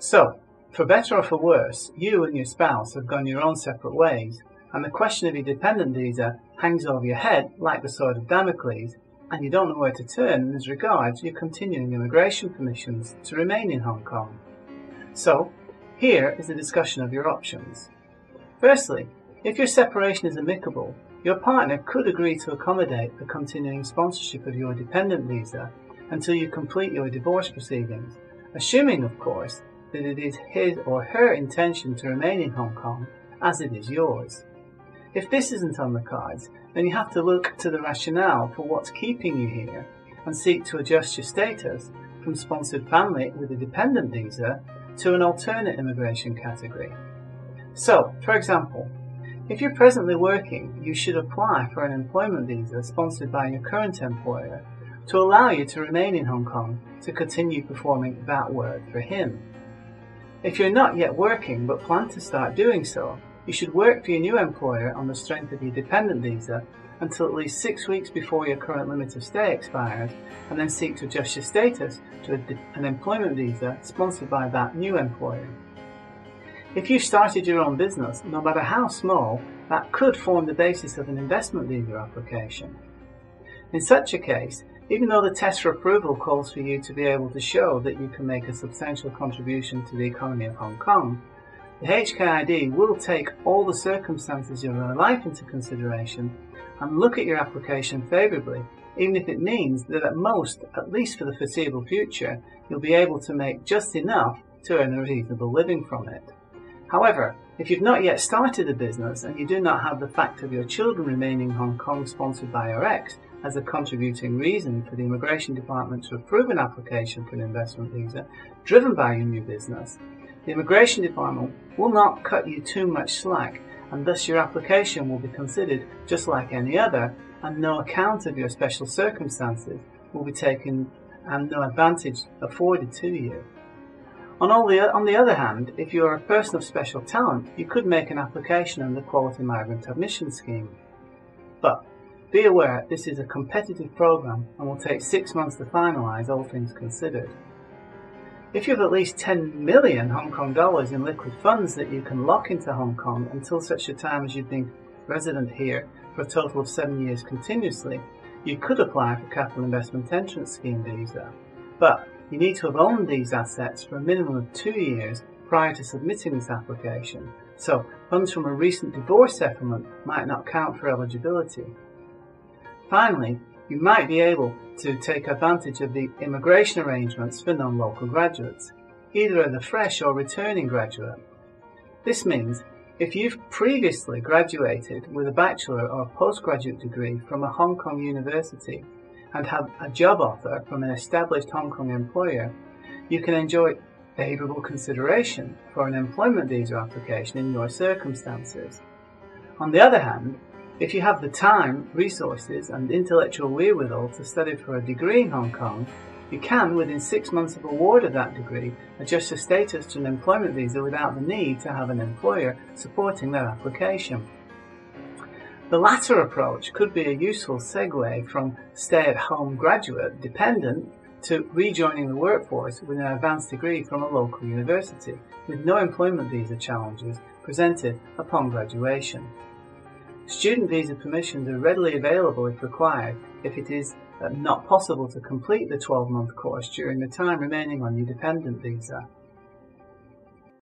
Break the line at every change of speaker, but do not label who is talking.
So, for better or for worse, you and your spouse have gone your own separate ways, and the question of your dependent visa hangs over your head like the sword of Damocles, and you don't know where to turn as regards your continuing immigration permissions to remain in Hong Kong. So, here is a discussion of your options. Firstly, if your separation is amicable, your partner could agree to accommodate the continuing sponsorship of your dependent visa until you complete your divorce proceedings, assuming, of course, that it is his or her intention to remain in Hong Kong as it is yours. If this isn't on the cards, then you have to look to the rationale for what's keeping you here and seek to adjust your status from sponsored family with a dependent visa to an alternate immigration category. So, for example, if you're presently working, you should apply for an employment visa sponsored by your current employer to allow you to remain in Hong Kong to continue performing that work for him. If you're not yet working but plan to start doing so, you should work for your new employer on the strength of your dependent visa until at least 6 weeks before your current limit of stay expires, and then seek to adjust your status to an employment visa sponsored by that new employer. If you started your own business, no matter how small, that could form the basis of an investment visa application. In such a case, even though the test for approval calls for you to be able to show that you can make a substantial contribution to the economy of Hong Kong, the HKID will take all the circumstances of your life into consideration and look at your application favourably, even if it means that at most, at least for the foreseeable future, you'll be able to make just enough to earn a reasonable living from it. However, if you've not yet started a business and you do not have the fact of your children remaining in Hong Kong sponsored by your ex as a contributing reason for the Immigration Department to approve an application for an investment visa driven by your new business, the Immigration Department will not cut you too much slack, and thus your application will be considered just like any other, and no account of your special circumstances will be taken and no advantage afforded to you. On the other hand, if you are a person of special talent, you could make an application under the Quality Migrant Admission Scheme. But be aware this is a competitive program and will take 6 months to finalise, all things considered. If you have at least 10 million Hong Kong dollars in liquid funds that you can lock into Hong Kong until such a time as you've been resident here for a total of 7 years continuously, you could apply for Capital Investment Entrance Scheme visa. But you need to have owned these assets for a minimum of 2 years prior to submitting this application, so funds from a recent divorce settlement might not count for eligibility. Finally, you might be able to take advantage of the immigration arrangements for non-local graduates, either as a fresh or returning graduate. This means if you've previously graduated with a bachelor or postgraduate degree from a Hong Kong university and have a job offer from an established Hong Kong employer, you can enjoy favourable consideration for an employment visa application in your circumstances. On the other hand, if you have the time, resources and intellectual wherewithal to study for a degree in Hong Kong, you can, within 6 months of award of that degree, adjust your status to an employment visa without the need to have an employer supporting that application. The latter approach could be a useful segue from stay-at-home graduate dependent to rejoining the workforce with an advanced degree from a local university, with no employment visa challenges presented upon graduation. Student visa permissions are readily available if required, if it is not possible to complete the 12-month course during the time remaining on your dependent visa.